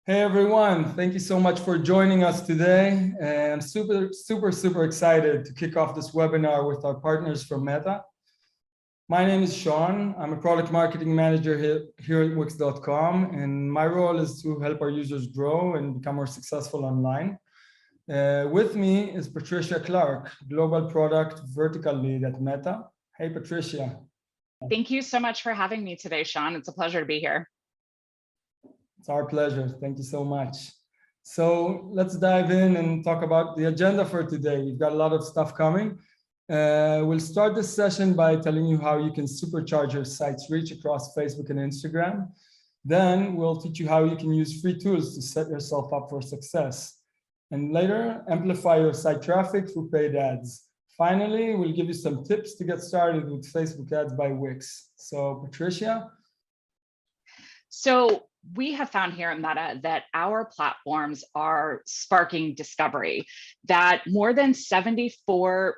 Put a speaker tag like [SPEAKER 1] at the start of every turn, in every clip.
[SPEAKER 1] Hey everyone, thank you so much for joining us today. I'm super excited to kick off this webinar with our partners from Meta. My name is Sean. I'm a product marketing manager here at Wix.com, and my role is to help our users grow and become more successful online. With me is Patricia Clark, Global Product Vertical Lead at Meta. Hey Patricia.
[SPEAKER 2] Thank you so much for having me today, Sean. It's a pleasure to be here.
[SPEAKER 1] It's our pleasure. Thank you so much. So let's dive in and talk about the agenda for today. We've got a lot of stuff coming. We'll start this session by telling you how you can supercharge your site's reach across Facebook and Instagram. Then we'll teach you how you can use free tools to set yourself up for success. And later, amplify your site traffic through paid ads. Finally, we'll give you some tips to get started with Facebook ads by Wix. So Patricia?
[SPEAKER 2] So we have found here at Meta that our platforms are sparking discovery, that more than 74%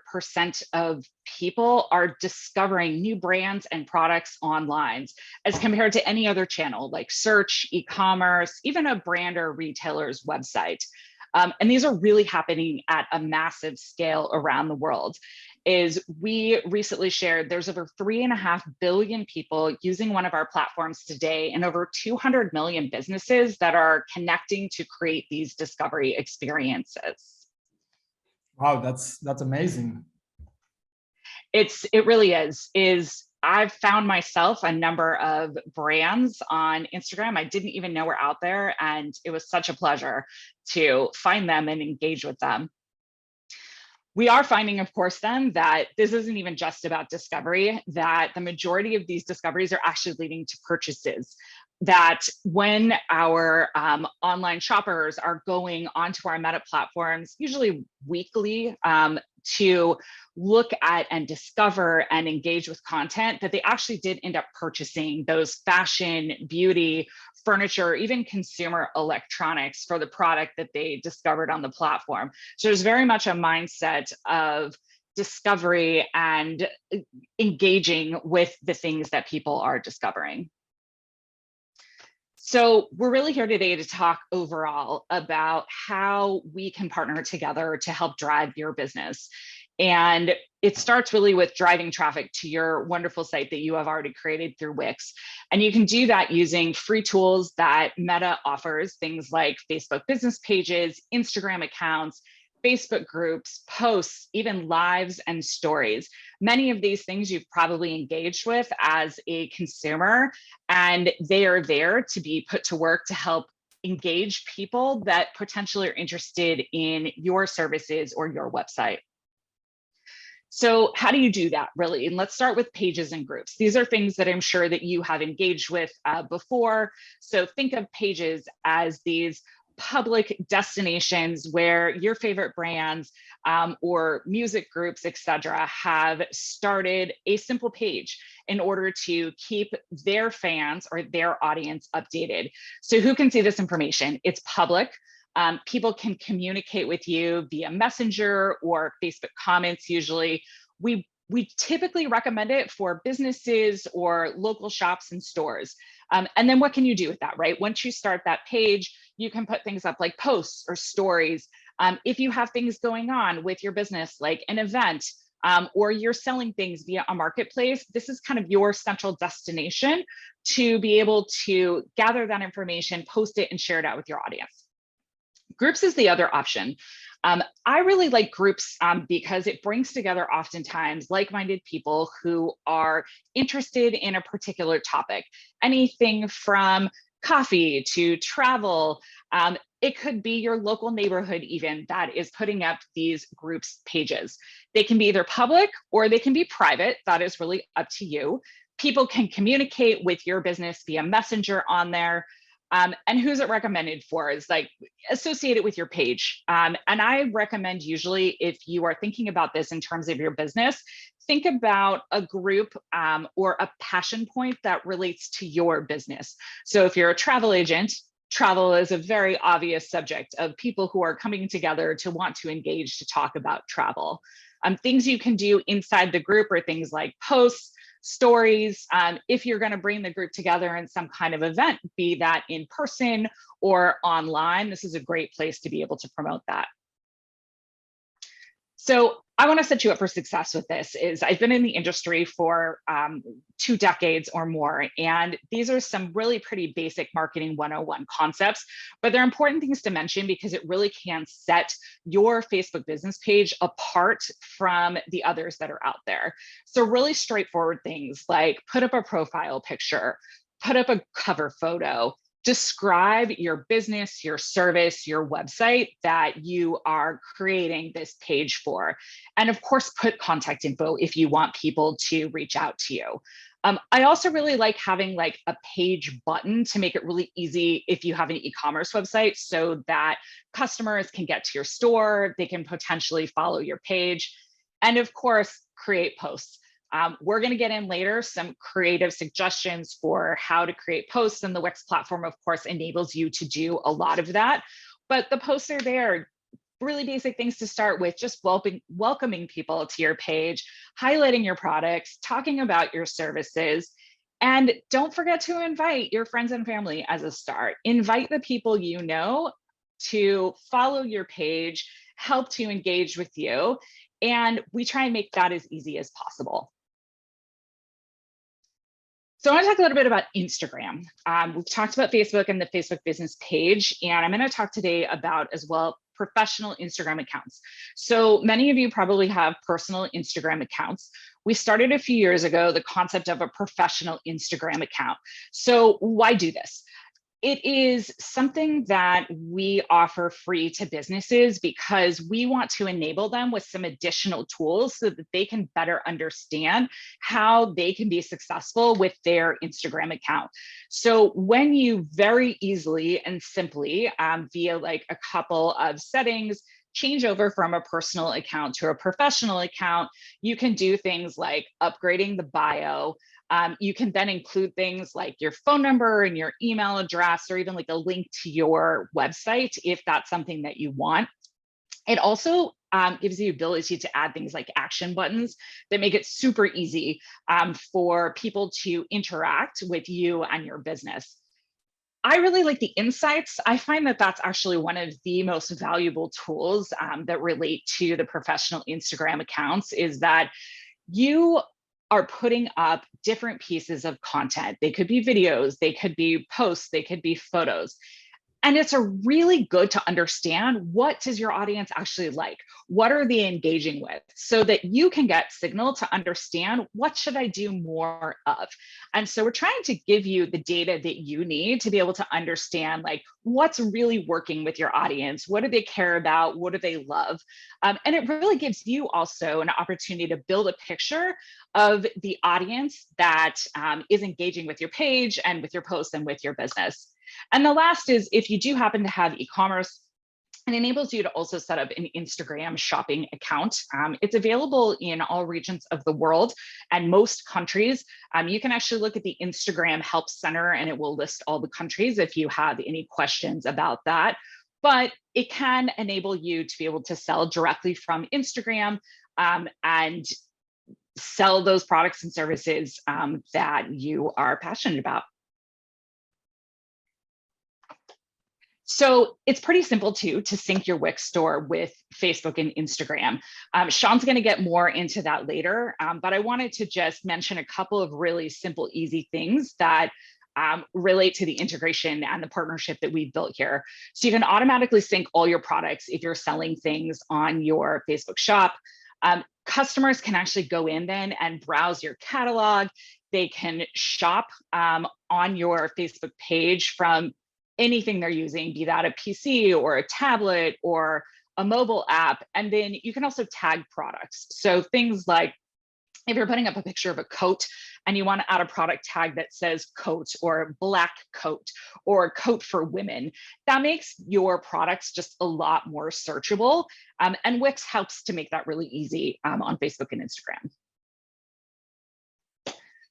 [SPEAKER 2] of people are discovering new brands and products online as compared to any other channel like search, e-commerce, even a brand or retailer's website. And these are really happening at a massive scale around the world. We recently shared there's over 3.5 billion people using one of our platforms today and over 200 million businesses that are connecting to create these discovery experiences.
[SPEAKER 1] Wow, that's amazing.
[SPEAKER 2] It really is. I've found myself a number of brands on Instagram I didn't even know were out there, and it was such a pleasure to find them and engage with them. We are finding, of course, then that this isn't even just about discovery, that the majority of these discoveries are actually leading to purchases. That when our online shoppers are going onto our Meta platforms, usually weekly, to look at and discover and engage with content, that they actually did end up purchasing those fashion, beauty, furniture, even consumer electronics for the product that they discovered on the platform. So there's very much a mindset of discovery and engaging with the things that people are discovering. So we're really here today to talk overall about how we can partner together to help drive your business. And it starts really with driving traffic to your wonderful site that you have already created through Wix. And you can do that using free tools that Meta offers, things like Facebook business pages, Instagram accounts, Facebook groups, posts, even lives and stories. Many of these things you've probably engaged with as a consumer, and they are there to be put to work to help engage people that potentially are interested in your services or your website. So how do you do that, really? And let's start with pages and groups. These are things that I'm sure that you have engaged with before. So think of pages as these public destinations where your favorite brands or music groups, etc., have started a simple page in order to keep their fans or their audience updated. So who can see this information? It's public. People can communicate with you via Messenger or Facebook comments. Usually, we typically recommend it for businesses or local shops and stores. And then what can you do with that, right? Once you start that page, you can put things up like posts or stories. If you have things going on with your business, like an event, or you're selling things via a marketplace, this is kind of your central destination to be able to gather that information, post it, and share it out with your audience. Groups is the other option. I really like groups because it brings together oftentimes like-minded people who are interested in a particular topic. Anything from coffee to travel. It could be your local neighborhood even that is putting up these groups pages. They can be either public or they can be private. That is really up to you. People can communicate with your business via Messenger on there. And who's it recommended for is like associated with your page. And I recommend usually if you are thinking about this in terms of your business, think about a group or a passion point that relates to your business. So if you're a travel agent, travel is a very obvious subject of people who are coming together to want to engage to talk about travel. Things you can do inside the group are things like posts, stories. If you're going to bring the group together in some kind of event, be that in person or online, this is a great place to be able to promote that. So I want to set you up for success with this. I've been in the industry for 2 decades or more, and these are some really pretty basic marketing 101 concepts, but they're important things to mention because it really can set your Facebook business page apart from the others that are out there. So really straightforward things like put up a profile picture, put up a cover photo, describe your business, your service, your website that you are creating this page for. And of course, put contact info if you want people to reach out to you. I also really like having like a page button to make it really easy if you have an e-commerce website so that customers can get to your store, they can potentially follow your page. And of course, create posts. We're going to get in later some creative suggestions for how to create posts, and the Wix platform, of course, enables you to do a lot of that. But the posts are there, really basic things to start with, just welcoming people to your page, highlighting your products, talking about your services. And don't forget to invite your friends and family as a start. Invite the people you know to follow your page, help to engage with you. And we try and make that as easy as possible. So I want to talk a little bit about Instagram. We've talked about Facebook and the Facebook business page, and I'm going to talk today about as well professional Instagram accounts. So many of you probably have personal Instagram accounts. We started a few years ago the concept of a professional Instagram account. So why do this? It is something that we offer free to businesses because we want to enable them with some additional tools so that they can better understand how they can be successful with their Instagram account. So when you very easily and simply via like a couple of settings, change over from a personal account to a professional account, you can do things like upgrading the bio. You can then include things like your phone number and your email address, or even like a link to your website if that's something that you want. It also gives you the ability to add things like action buttons that make it super easy for people to interact with you and your business. I really like the insights. I find that that's actually one of the most valuable tools that relate to the professional Instagram accounts, is that you are putting up different pieces of content. They could be videos, they could be posts, they could be photos. And it's a really good to understand, what does your audience actually like? What are they engaging with? So that you can get signal to understand, what should I do more of? And so we're trying to give you the data that you need to be able to understand like what's really working with your audience. What do they care about? What do they love? And it really gives you also an opportunity to build a picture of the audience that is engaging with your page and with your posts and with your business. And the last is, if you do happen to have e-commerce, it enables you to also set up an Instagram shopping account. It's available in all regions of the world and most countries. You can actually look at the Instagram Help Center and it will list all the countries if you have any questions about that. But it can enable you to be able to sell directly from Instagram and sell those products and services that you are passionate about. So it's pretty simple too to sync your Wix store with Facebook and Instagram. Sean's going to get more into that later, but I wanted to just mention a couple of really simple, easy things that relate to the integration and the partnership that we've built here. So you can automatically sync all your products if you're selling things on your Facebook shop. Customers can actually go in then and browse your catalog. They can shop on your Facebook page from anything they're using, be that a PC or a tablet or a mobile app. And then you can also tag products. So things like, if you're putting up a picture of a coat and you want to add a product tag that says coat or black coat or coat for women, that makes your products just a lot more searchable. And Wix helps to make that really easy on Facebook and Instagram.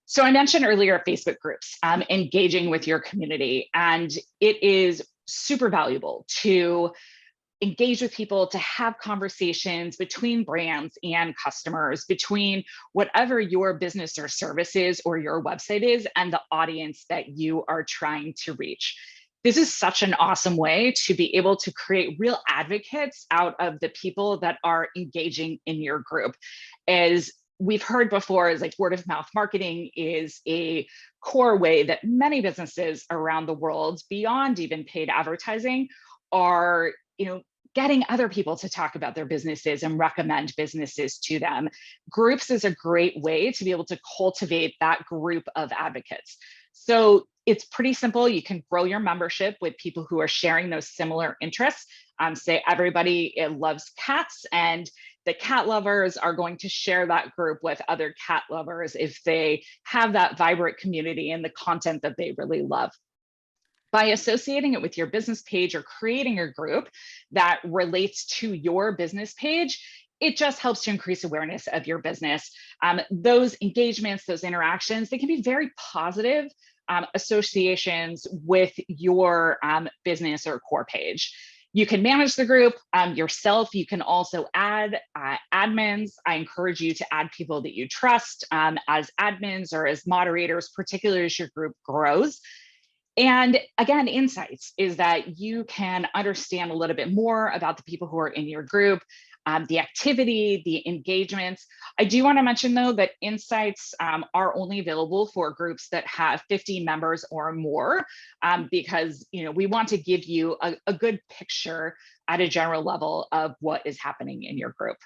[SPEAKER 2] So I mentioned earlier Facebook groups, engaging with your community, and it is super valuable to engage with people, to have conversations between brands and customers, between whatever your business or service is or your website is and the audience that you are trying to reach. This is such an awesome way to be able to create real advocates out of the people that are engaging in your group. As we've heard before, is like word of mouth marketing is a core way that many businesses around the world, beyond even paid advertising, are getting other people to talk about their businesses and recommend businesses to them. Groups is a great way to be able to cultivate that group of advocates. So it's pretty simple. You can grow your membership with people who are sharing those similar interests. Say everybody loves cats, and the cat lovers are going to share that group with other cat lovers if they have that vibrant community and the content that they really love. By associating it with your business page or creating a group that relates to your business page, it just helps to increase awareness of your business. Those engagements, those interactions, they can be very positive associations with your business or core page. You can manage the group yourself. You can also add admins. I encourage you to add people that you trust as admins or as moderators, particularly as your group grows. And again, insights is that you can understand a little bit more about the people who are in your group, the activity, the engagements. I do want to mention, though, that insights are only available for groups that have 50 members or more, because we want to give you a good picture at a general level of what is happening in your group.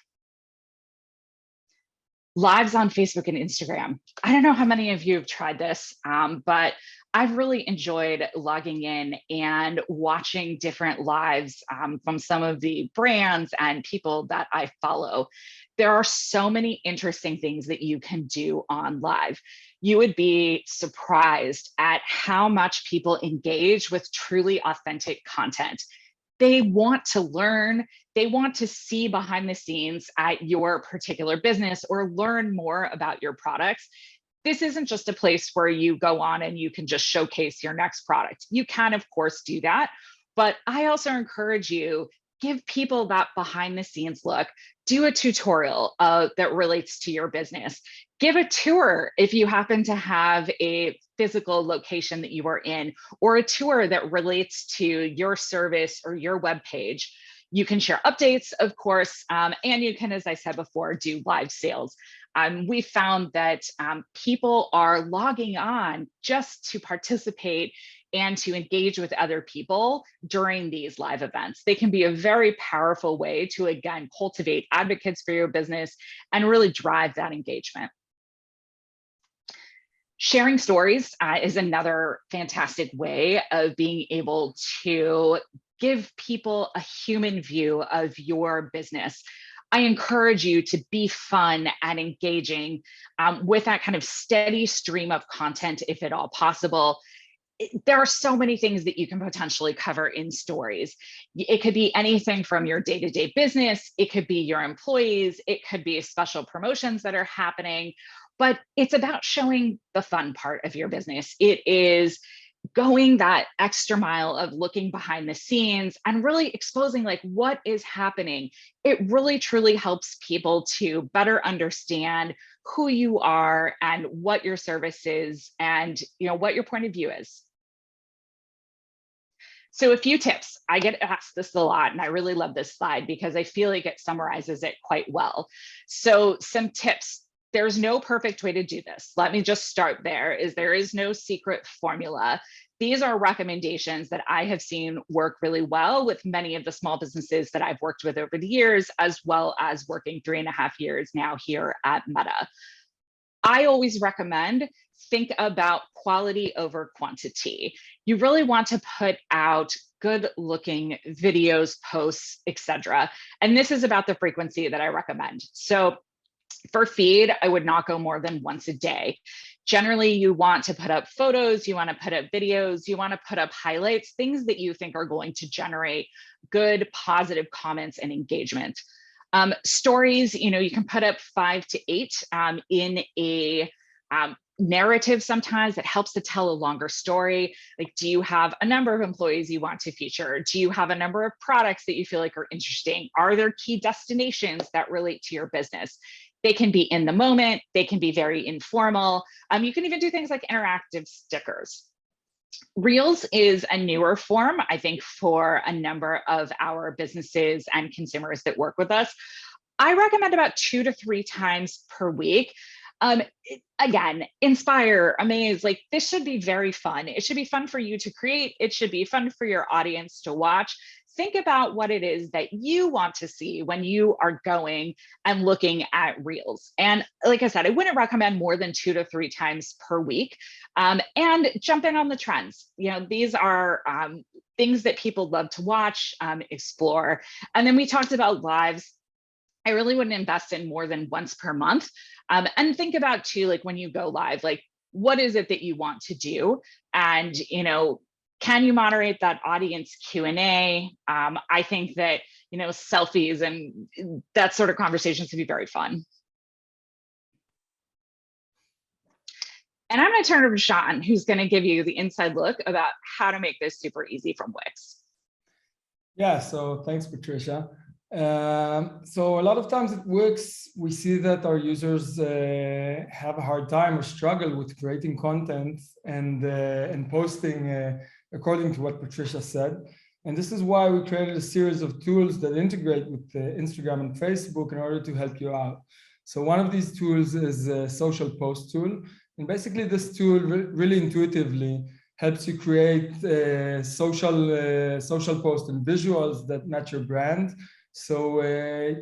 [SPEAKER 2] Lives on Facebook and Instagram. I don't know how many of you have tried this, but I've really enjoyed logging in and watching different lives from some of the brands and people that I follow. There are so many interesting things that you can do on live. You would be surprised at how much people engage with truly authentic content. They want to learn, they want to see behind the scenes at your particular business or learn more about your products. This isn't just a place where you go on and you can just showcase your next product. You can, of course, do that. But I also encourage you, give people that behind the scenes look. Do a tutorial that relates to your business. Give a tour if you happen to have a physical location that you are in, or a tour that relates to your service or your web page. You can share updates, of course, and you can, as I said before, do live sales. We found that people are logging on just to participate and to engage with other people during these live events. They can be a very powerful way to, again, cultivate advocates for your business and really drive that engagement. Sharing stories is another fantastic way of being able to give people a human view of your business. I encourage you to be fun and engaging with that kind of steady stream of content, if at all possible. There are so many things that you can potentially cover in stories. It could be anything from your day-to-day business. It could be your employees. It could be special promotions that are happening. But it's about showing the fun part of your business. It is going that extra mile of looking behind the scenes and really exposing like what is happening. It really truly helps people to better understand who you are and what your service is and what your point of view is. So a few tips. I get asked this a lot, and I really love this slide because I feel like it summarizes it quite well. So some tips. There's no perfect way to do this. Let me just start there. There is no secret formula. These are recommendations that I have seen work really well with many of the small businesses that I've worked with over the years, as well as working 3.5 years now here at Meta. I always recommend think about quality over quantity. You really want to put out good looking videos, posts, etc. And this is about the frequency that I recommend. So for feed, I would not go more than once a day. Generally, you want to put up photos, you want to put up videos, you want to put up highlights, things that you think are going to generate good, positive comments and engagement. Stories, you can put up 5 to 8 in a narrative sometimes that helps to tell a longer story. Like, do you have a number of employees you want to feature? Do you have a number of products that you feel like are interesting? Are there key destinations that relate to your business? They can be in the moment, they can be very informal. You can even do things like interactive stickers. Reels is a newer form, I think, for a number of our businesses and consumers that work with us. I recommend about 2 to 3 times per week. Again, inspire, amaze, like this should be very fun. It should be fun for you to create. It should be fun for your audience to watch. Think about what it is that you want to see when you are going and looking at Reels. And like I said, I wouldn't recommend more than 2 to 3 times per week. And jump in on the trends. You know, these are things that people love to watch, explore. And then we talked about lives. I really wouldn't invest in more than once per month. And think about too, like when you go live, like what is it that you want to do? And, you know, can you moderate that audience Q&A? I think that, you know, selfies and that sort of conversations can be very fun. And I'm going to turn it over to Sean, who's going to give you the inside look about how to make this super easy from Wix.
[SPEAKER 1] Yeah, so thanks, Patricia. So a lot of times at Wix, we see that our users have a hard time or struggle with creating content and posting according to what Patricia said. And this is why we created a series of tools that integrate with Instagram and Facebook in order to help you out. So one of these tools is a social post tool. And basically this tool really intuitively helps you create social posts and visuals that match your brand. So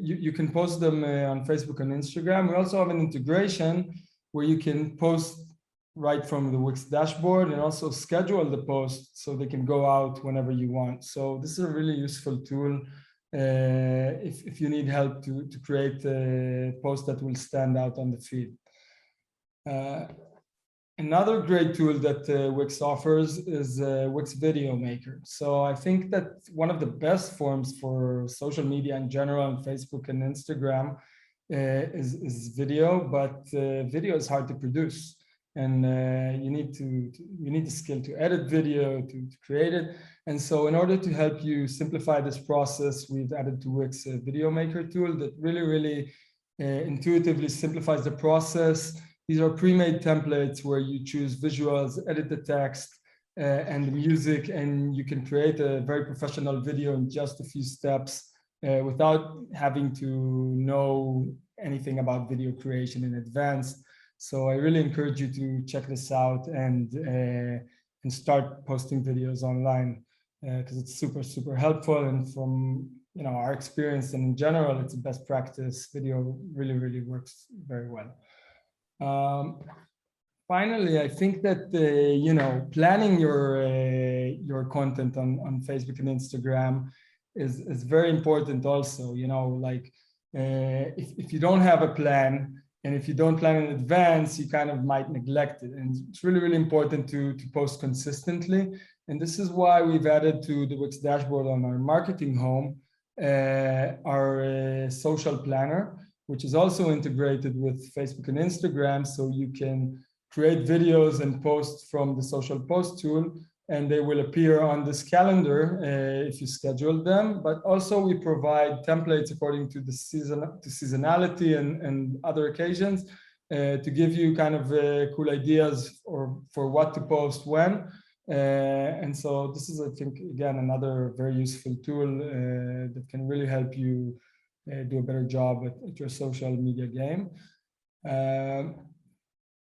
[SPEAKER 1] you can post them on Facebook and Instagram. We also have an integration where you can post right from the Wix dashboard and also schedule the post so they can go out whenever you want. So this is a really useful tool if you need help to create a post that will stand out on the feed. Another great tool that Wix offers is Wix Video Maker. So I think that one of the best forms for social media in general, and Facebook and Instagram, is video, but video is hard to produce. And you need the skill to edit video, to create it. And so in order to help you simplify this process, we've added to Wix a Video Maker tool that really intuitively simplifies the process. These are pre-made templates where you choose visuals, edit the text and the music, and you can create a very professional video in just a few steps without having to know anything about video creation in advance. So I really encourage you to check this out and start posting videos online because it's super helpful. And from our experience and in general, it's a best practice. Video really works very well. Finally, I think that planning your content on Facebook and Instagram is very important also. If you don't have a plan, and if you don't plan in advance, you kind of might neglect it. And it's really important to post consistently. And this is why we've added to the Wix dashboard on our marketing home, our social planner, which is also integrated with Facebook and Instagram. So you can create videos and post from the social post tool, and they will appear on this calendar if you schedule them. But also we provide templates according to the seasonality and other occasions to give you kind of cool ideas for what to post when. And so this is, I think, again, another very useful tool that can really help you do a better job at your social media game.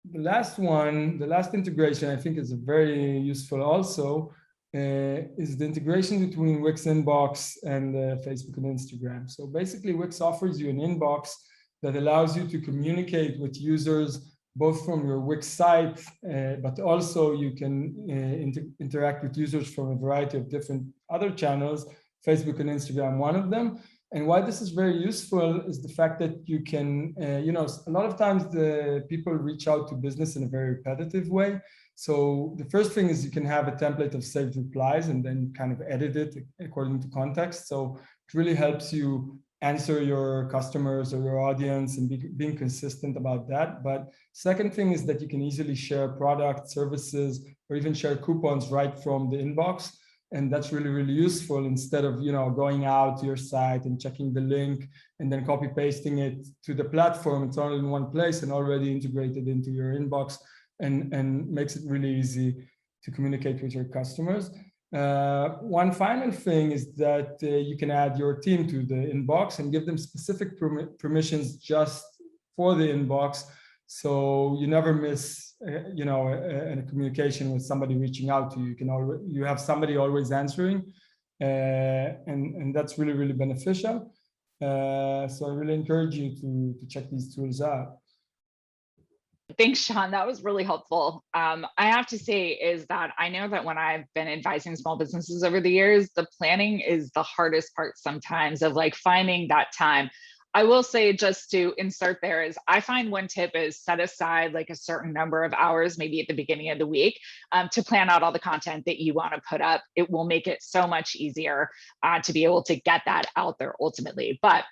[SPEAKER 1] The last integration I think is very useful also is the integration between Wix Inbox and Facebook and Instagram. So basically Wix offers you an inbox that allows you to communicate with users both from your Wix site, but also you can interact with users from a variety of different other channels, Facebook and Instagram, one of them. And why this is very useful is the fact that you can, a lot of times the people reach out to business in a very repetitive way. So the first thing is you can have a template of saved replies and then kind of edit it according to context. So it really helps you answer your customers or your audience and being consistent about that. But second thing is that you can easily share products, services, or even share coupons right from the inbox. And that's really, really useful instead of, going out to your site and checking the link and then copy pasting it to the platform. It's all in one place and already integrated into your inbox, and makes it really easy to communicate with your customers. One final thing is that you can add your team to the inbox and give them specific permissions just for the inbox. So you never miss, a communication with somebody reaching out to you. You have somebody always answering, and that's really, really beneficial. So I really encourage you to check these tools out.
[SPEAKER 2] Thanks, Sean. That was really helpful. I have to say is that I know that when I've been advising small businesses over the years, the planning is the hardest part sometimes of like finding that time. I will say, just to insert there, is I find one tip is set aside like a certain number of hours, maybe at the beginning of the week, to plan out all the content that you want to put up. It will make it so much easier to be able to get that out there ultimately. But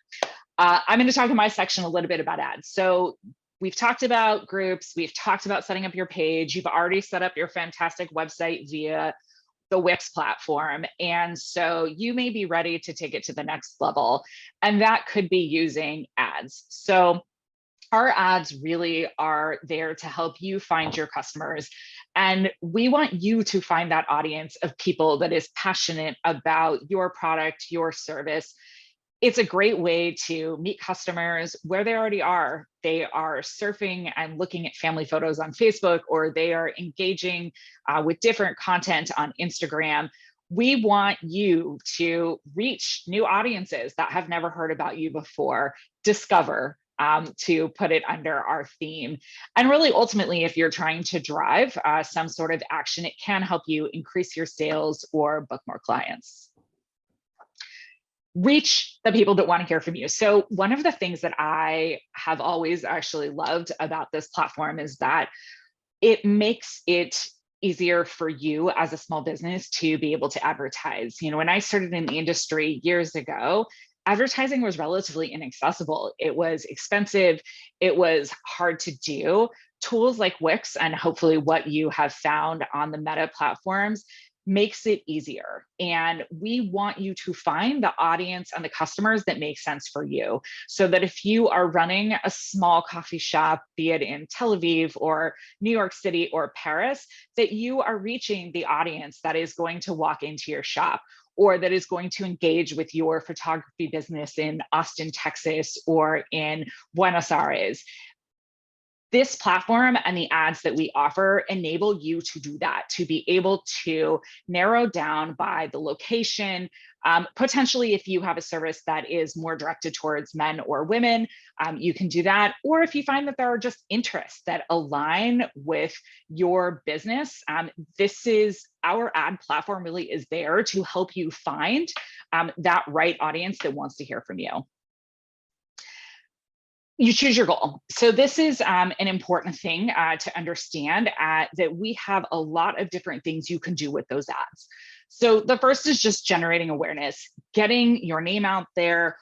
[SPEAKER 2] I'm going to talk in my section a little bit about ads. So we've talked about groups, we've talked about setting up your page, you've already set up your fantastic website via the Wix platform. And so you may be ready to take it to the next level. And that could be using ads. So our ads really are there to help you find your customers. And we want you to find that audience of people that is passionate about your product, your service. It's a great way to meet customers where they already are. They are surfing and looking at family photos on Facebook, or they are engaging with different content on Instagram. We want you to reach new audiences that have never heard about you before, discover, to put it under our theme. And really, ultimately, if you're trying to drive some sort of action, it can help you increase your sales or book more clients. Reach the people that want to hear from you. So one of the things that I have always actually loved about this platform is that it makes it easier for you as a small business to be able to advertise. When I started in the industry years ago, advertising was relatively inaccessible. It was expensive. It was hard to do. Tools like Wix, and hopefully what you have found on the Meta platforms, makes it easier. And we want you to find the audience and the customers that make sense for you, so that if you are running a small coffee shop, be it in Tel Aviv or New York City or Paris, that you are reaching the audience that is going to walk into your shop, or that is going to engage with your photography business in Austin, Texas, or in Buenos Aires. This platform and the ads that we offer enable you to do that, to be able to narrow down by the location. Potentially, if you have a service that is more directed towards men or women, you can do that. Or if you find that there are just interests that align with your business, this is our ad platform really is there to help you find that right audience that wants to hear from you. You choose your goal. So this is an important thing to understand, that we have a lot of different things you can do with those ads. So the first is just generating awareness, getting your name out there,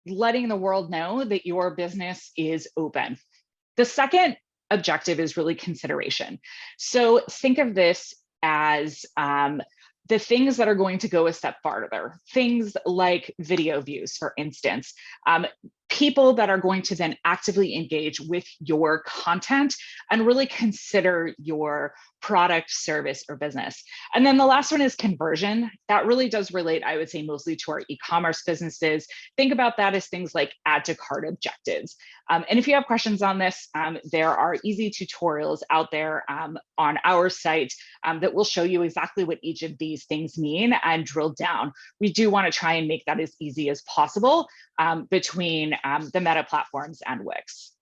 [SPEAKER 2] letting the world know that your business is open. The second objective is really consideration. So think of this as the things that are going to go a step farther, things like video views, for instance, people that are going to then actively engage with your content and really consider your product, service, or business. And then the last one is conversion. That really does relate, I would say, mostly to our e-commerce businesses. Think about that as things like add to cart objectives. And if you have questions on this, there are easy tutorials out there on our site that will show you exactly what each of these things mean and drill down. We do want to try and make that as easy as possible between the Meta platforms and Wix.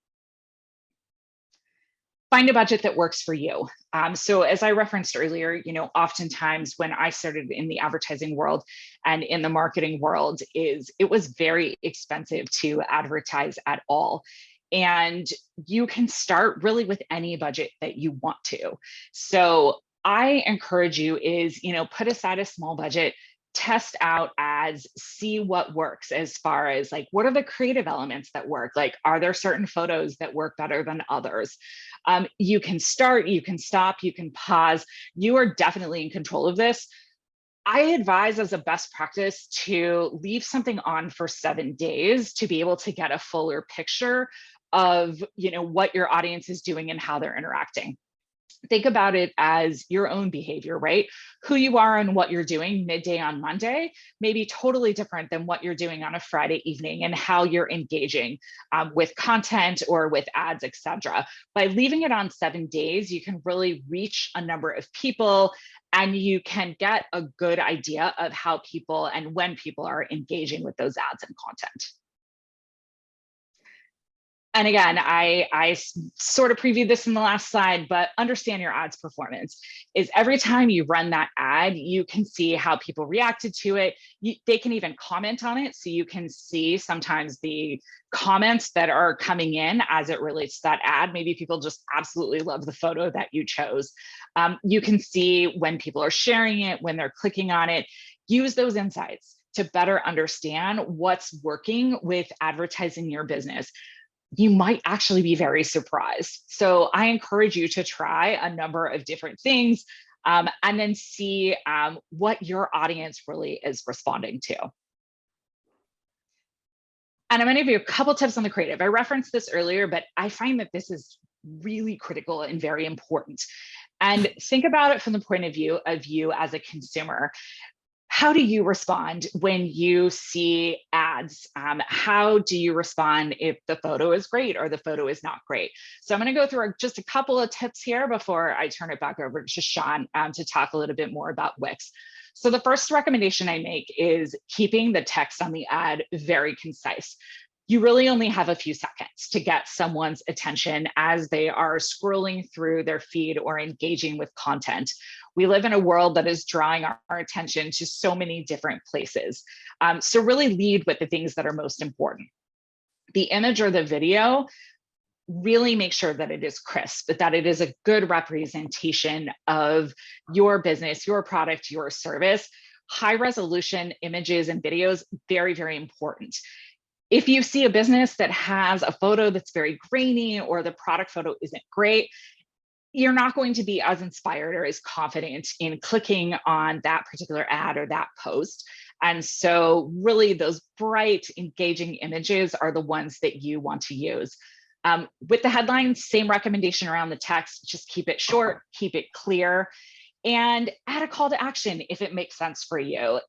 [SPEAKER 2] Find a budget that works for you. So as I referenced earlier, oftentimes when I started in the advertising world and in the marketing world, it was very expensive to advertise at all. And you can start really with any budget that you want to. So I encourage you is, put aside a small budget, test out ads, see what works as far as like, what are the creative elements that work? Like, are there certain photos that work better than others? You can start, you can stop, you can pause. You are definitely in control of this. I advise as a best practice to leave something on for 7 days to be able to get a fuller picture of, what your audience is doing and how they're interacting. Think about it as your own behavior, right? Who you are and what you're doing midday on Monday may be totally different than what you're doing on a Friday evening, and how you're engaging with content or with ads, etc. By leaving it on 7 days, you can really reach a number of people, and you can get a good idea of how people and when people are engaging with those ads and content. And again, I sort of previewed this in the last slide, but understand your ads performance is every time you run that ad, you can see how people reacted to it. They can even comment on it. So you can see sometimes the comments that are coming in as it relates to that ad. Maybe people just absolutely love the photo that you chose. You can see when people are sharing it, when they're clicking on it. Use those insights to better understand what's working with advertising your business. You might actually be very surprised. So I encourage you to try a number of different things and then see what your audience really is responding to. And I'm going to give you a couple tips on the creative. I referenced this earlier, but I find that this is really critical and very important. And think about it from the point of view of you as a consumer. How do you respond when you see ads? How do you respond if the photo is great or the photo is not great? So I'm going to go through just a couple of tips here before I turn it back over to Sean to talk a little bit more about Wix. So the first recommendation I make is keeping the text on the ad very concise. You really only have a few seconds to get someone's attention as they are scrolling through their feed or engaging with content. We live in a world that is drawing our attention to so many different places. So really lead with the things that are most important. The image or the video, really make sure that it is crisp, that it is a good representation of your business, your product, your service. High resolution images and videos, very, very important. If you see a business that has a photo that's very grainy or the product photo isn't great, you're not going to be as inspired or as confident in clicking on that particular ad or that post. And so really those bright, engaging images are the ones that you want to use. With the headlines, same recommendation around the text, just keep it short, keep it clear, and add a call to action if it makes sense for you.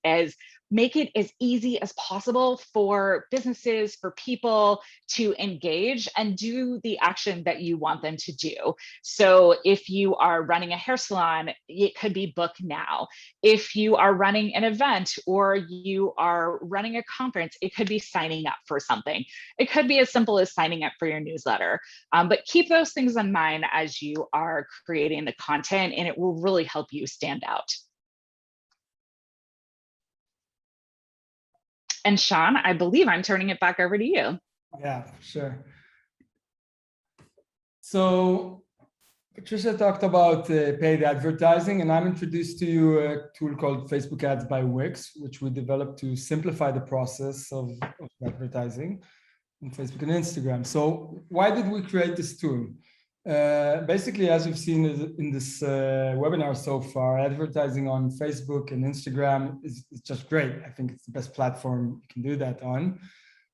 [SPEAKER 2] Make it as easy as possible for businesses, for people to engage and do the action that you want them to do. So if you are running a hair salon, it could be book now. If you are running an event or you are running a conference, it could be signing up for something. It could be as simple as signing up for your newsletter. But keep those things in mind as you are creating the content, and it will really help you stand out. And Sean, I believe I'm turning it back over to you.
[SPEAKER 1] Yeah, sure. So Patricia talked about paid advertising, and I'm introduced to you a tool called Facebook Ads by Wix, which we developed to simplify the process of advertising on Facebook and Instagram. So why did we create this tool? Basically, as you've seen in this webinar so far, advertising on Facebook and Instagram is just great. I think it's the best platform you can do that on.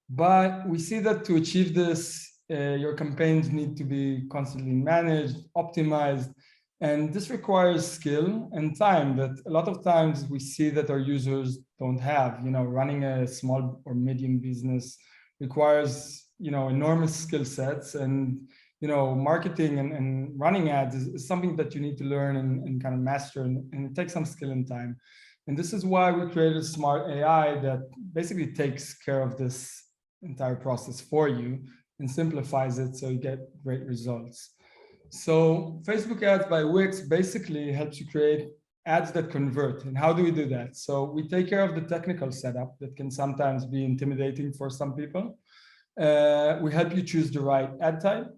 [SPEAKER 1] But we see that to achieve this, your campaigns need to be constantly managed, optimized, and this requires skill and time that a lot of times we see that our users don't have. Running a small or medium business requires, enormous skill sets, and marketing and running ads is something that you need to learn and kind of master, and it takes some skill and time. And this is why we created Smart AI that basically takes care of this entire process for you and simplifies it so you get great results. So Facebook Ads by Wix basically helps you create ads that convert. And how do we do that? So we take care of the technical setup that can sometimes be intimidating for some people. We help you choose the right ad type.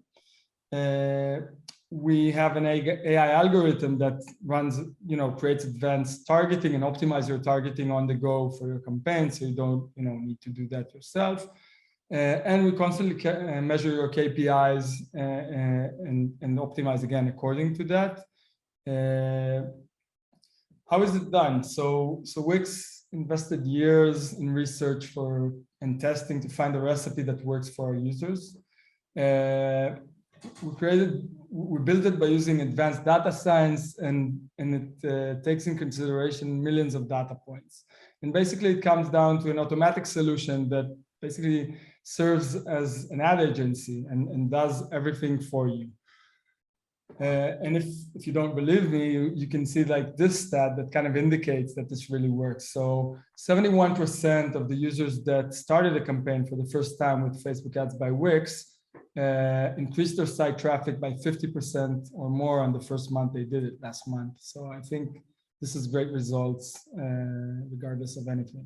[SPEAKER 1] we have an AI algorithm that runs, creates advanced targeting and optimize your targeting on the go for your campaign, so you don't, need to do that yourself. And we constantly measure your KPIs and optimize again according to that. How is it done? So Wix invested years in research and testing to find a recipe that works for our users. We built it by using advanced data science, and it takes in consideration millions of data points. And basically it comes down to an automatic solution that basically serves as an ad agency and does everything for you. And if you don't believe me, you can see like this stat that kind of indicates that this really works. So 71% of the users that started a campaign for the first time with Facebook ads by Wix increased their site traffic by 50% or more on the first month they did it last month. So I think this is great results regardless of anything.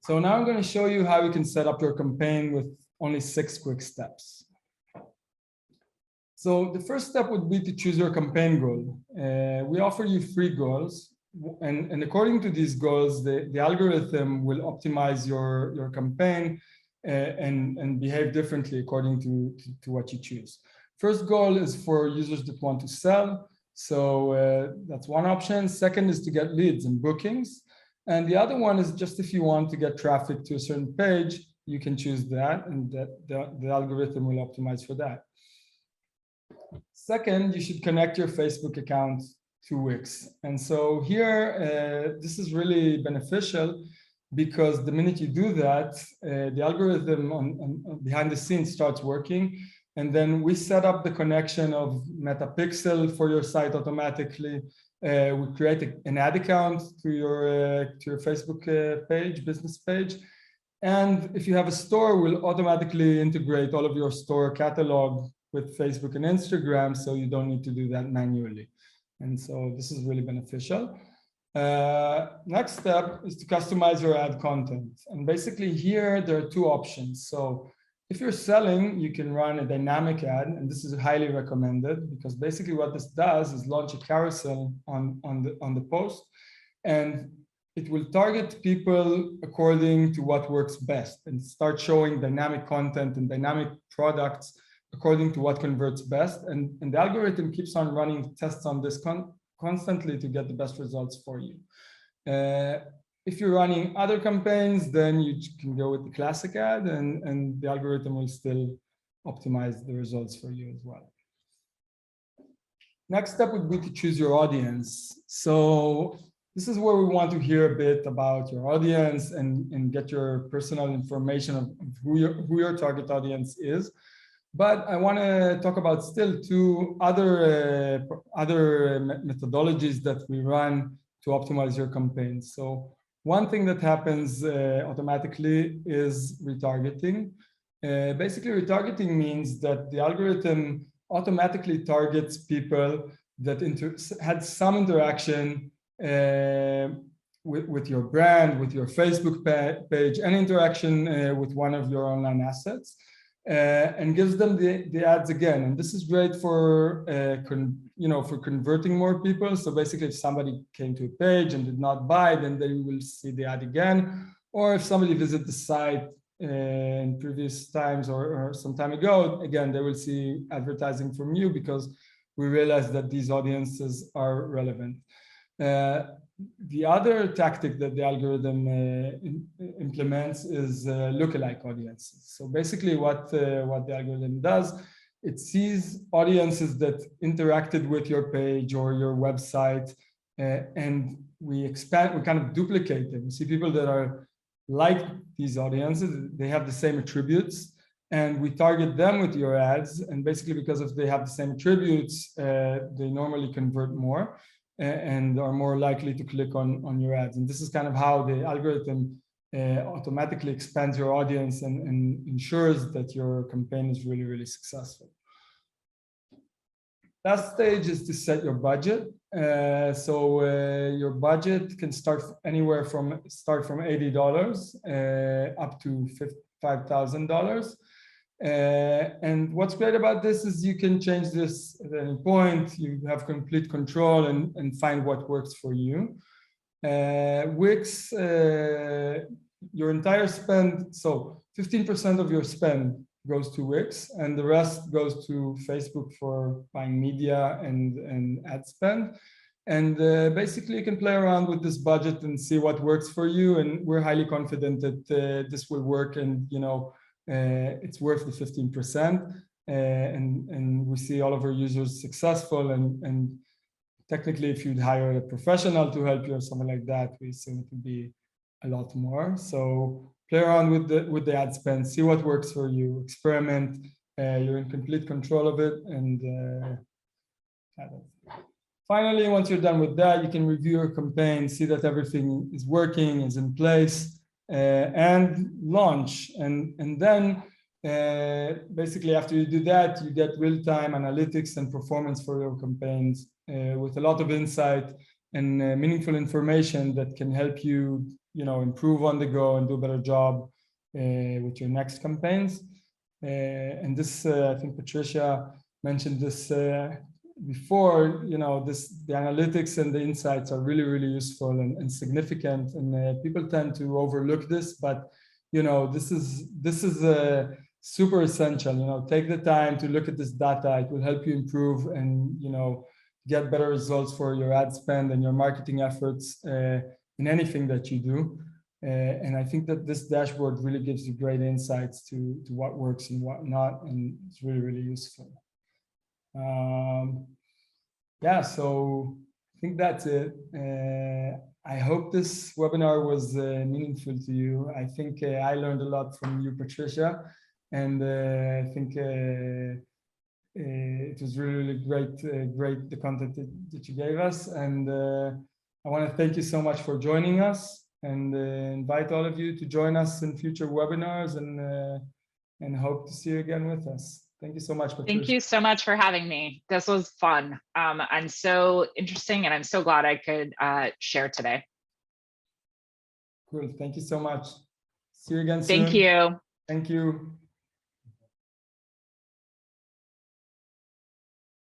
[SPEAKER 1] So now I'm going to show you how you can set up your campaign with only 6 quick steps. So the first step would be to choose your campaign goal. We offer you 3 goals, and according to these goals, the algorithm will optimize your campaign and behave differently according to what you choose. First goal is for users that want to sell. So that's one option. Second is to get leads and bookings. And the other one is just if you want to get traffic to a certain page, you can choose that, and the algorithm will optimize for that. Second, you should connect your Facebook account to Wix. And so here, this is really beneficial because the minute you do that, the algorithm behind the scenes starts working. And then we set up the connection of Metapixel for your site automatically. We create an ad account to your Facebook page, business page. And if you have a store, we'll automatically integrate all of your store catalog with Facebook and Instagram, so you don't need to do that manually. And so this is really beneficial. Next step is to customize your ad content. And basically here, there are 2 options. So if you're selling, you can run a dynamic ad, and this is highly recommended because basically what this does is launch a carousel on the post, and it will target people according to what works best and start showing dynamic content and dynamic products according to what converts best. And the algorithm keeps on running tests on this constantly to get the best results for you. If you're running other campaigns, then you can go with the classic ad, and the algorithm will still optimize the results for you as well. Next step would be to choose your audience. So this is where we want to hear a bit about your audience and get your personal information of who your target audience is. But I want to talk about still 2 other methodologies that we run to optimize your campaigns. So one thing that happens automatically is retargeting. Basically, retargeting means that the algorithm automatically targets people that had some interaction with your brand, with your Facebook page, and interaction with one of your online assets. And gives them the ads again. And this is great for for converting more people. So basically, if somebody came to a page and did not buy, then they will see the ad again. Or if somebody visited the site in previous times or some time ago, again, they will see advertising from you because we realize that these audiences are relevant. The other tactic that the algorithm implements is lookalike audiences. So basically what the algorithm does, it sees audiences that interacted with your page or your website, and we kind of duplicate them. We see people that are like these audiences, they have the same attributes, and we target them with your ads. And basically because if they have the same attributes, they normally convert more and are more likely to click on your ads. And this is kind of how the algorithm automatically expands your audience and ensures that your campaign is really, really successful. Last stage is to set your budget. So your budget can start anywhere from $80 up to $5,000. And what's great about this is you can change this at any point. You have complete control and find what works for you. Wix, your entire spend, so 15% of your spend goes to Wix, and the rest goes to Facebook for buying media and ad spend. And basically, you can play around with this budget and see what works for you. And we're highly confident that this will work, and it's worth the 15%. And we see all of our users successful. And technically, if you'd hire a professional to help you or something like that, we assume it would be a lot more. So play around with the ad spend, see what works for you, experiment. You're in complete control of it. And finally, once you're done with that, you can review your campaign, see that everything is working, is in place, and launch. And then basically, after you do that, you get real-time analytics and performance for your campaigns with a lot of insight and meaningful information that can help you, improve on the go and do a better job with your next campaigns. And this, I think Patricia mentioned this before. The analytics and the insights are really, really useful and significant. And people tend to overlook this, but this is super essential. Take the time to look at this data. It will help you improve and get better results for your ad spend and your marketing efforts in anything that you do. And I think that this dashboard really gives you great insights to what works and what not, and it's really, really useful. Yeah, so I think that's it. I hope this webinar was meaningful to you. I think I learned a lot from you, Patricia, and I think it was really, really great the content that you gave us. And I want to thank you so much for joining us, and invite all of you to join us in future webinars, and hope to see you again with us. Thank you so much, Patricia.
[SPEAKER 2] Thank you so much for having me. This was fun and so interesting, and I'm so glad I could share today.
[SPEAKER 1] Cool. Thank you so much. See you again soon.
[SPEAKER 2] Thank you.
[SPEAKER 1] Thank you.